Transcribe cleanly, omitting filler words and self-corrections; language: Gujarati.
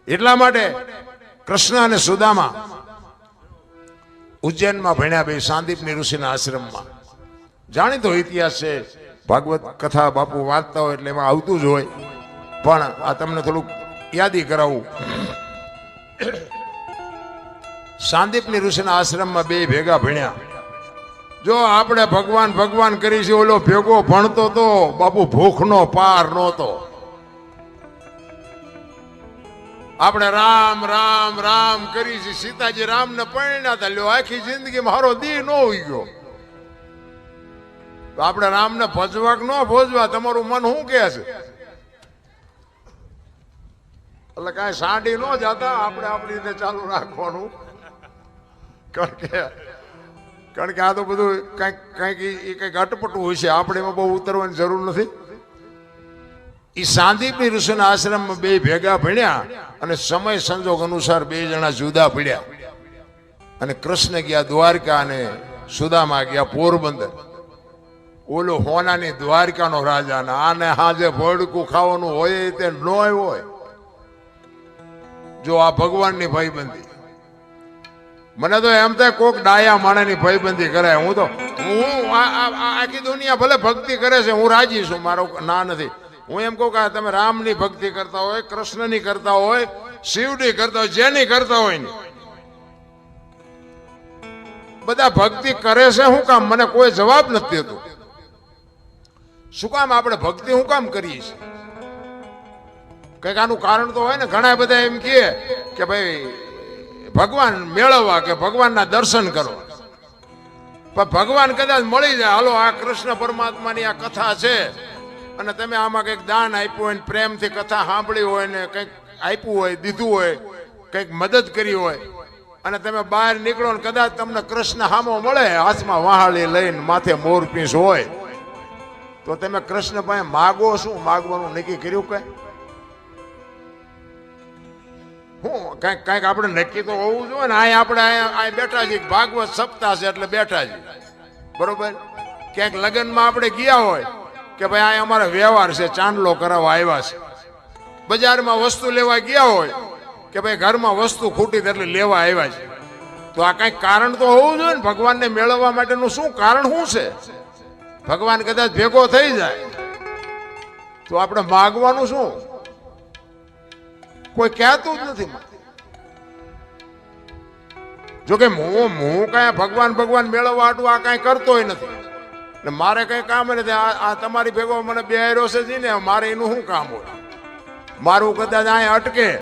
એટલા માટે કૃષ્ણ અને સુદામા ઉજ્જૈનમાં ભણ્યા, બે સાંદીપની ઋષિના આશ્રમમાં. જાણીતો ઇતિહાસ છે, ભાગવત કથા બાપુ વાંચતા હોય એટલે એમાં આવતું જ હોય, પણ આ તમને થોડુંક યાદી કરાવું. સાંદીપની ઋષિના આશ્રમમાં બે ભેગા ભણ્યા. જો આપણે ભગવાન ભગવાન કરી છે, ઓલો ભેગો ભણતો તો બાપુ ભૂખનો પાર નહોતો. આપણે રામ રામ રામ કરી છે, સીતાજી રામ ને પરણ્યા હતા, લ્યો આખી જિંદગી મારો દી ન હોઈ ગયો. આપણે રામ ને ભજવા કે ન ભોજવા, તમારું મન શું કે છે? એટલે કઈ સાંડી ન જતા, આપણે આપણી રીતે ચાલુ રાખવાનું. કારણ કે આ તો બધું કઈક અટપટું હોય છે, આપણે એમાં બહુ ઉતરવાની જરૂર નથી. એ સાંદીપની ઋષિના આશ્રમમાં બે ભેગા ભણ્યા અને સમય સંજોગ અનુસાર બે જણા જુદા પડ્યા. અને કૃષ્ણ ગયા દ્વારકા અને સુદામા ગયા પોરબંદર. ઓલો હોનાની દ્વારકાનો રાજા, ને આને હાજે ભડકું ખાવાનું હોય તે ન હોય. જો આ ભગવાનની ભાઈબંધી, મને તો એમ થાય કોક ડાયા માણસની ભાઈબંધી કરાય. હું આખી દુનિયા ભલે ભક્તિ કરે છે, હું રાજી છું, મારો ના નથી. હું એમ કહું કે તમે રામની ભક્તિ કરતા હોય, કૃષ્ણની કરતા હોય, શિવની કરતા હોય, જેની કરતા હોય ને, બધા ભક્તિ કરે છે શું કામ? મને કોઈ જવાબ નથી દેતું. શું કામ આપણે ભક્તિ શું કામ કરીએ છીએ? કઈક આનું કારણ તો હોય ને. ઘણા બધા એમ કે ભાઈ ભગવાન મેળવવા કે ભગવાનના દર્શન કરો, પણ ભગવાન કદાચ મળી જાય. હાલો, આ કૃષ્ણ પરમાત્માની આ કથા છે અને તમે આમાં કંઈક દાન આપ્યું હોય, પ્રેમથી કથા સાંભળી હોય ને કંઈક આપ્યું હોય, દીધું હોય, કંઈક મદદ કરી હોય, અને તમે બહાર નીકળો ને કદાચ તમને કૃષ્ણ હામો મળે, હાથમાં વહાળી લઈને માથે મોરપીંછ હોય, તો તમે કૃષ્ણ પાસે માગો શું? માગવાનું નક્કી કર્યું કઈ? હું કઈક આપણે નક્કી તો હોવું જોઈએ ને. આપણે અહીંયા બેઠા છીએ, ભાગવત સપ્તાહ છે એટલે બેઠા છીએ, બરોબર. ક્યાંક લગ્નમાં આપણે ગયા હોય કે ભાઈ આ અમારા વ્યવહાર છે, ચાંદલો કરાવવા આવ્યા છે. બજારમાં વસ્તુ લેવા ગયા હોય કે ભાઈ ઘરમાં વસ્તુ ખૂટી એટલે લેવા આવ્યા છે. તો આ કઈક કારણ તો હોવું જોઈએ ને. ભગવાનને મેળવવા માટેનું શું કારણ શું છે? ભગવાન કદાચ ભેગો થઈ જાય તો આપણે માગવાનું શું? કોઈ કહેતું જ નથી. જોકે હું કઈ ભગવાન મેળવવા આટલું આ કઈ કરતોય નથી, ને મારે કઈ કામ નથી. આ તમારી ભેગો મને બેહાર્યો છે ને, મારે એનું શું કામ હોય? મારું કદાચ અહીંયા અટકે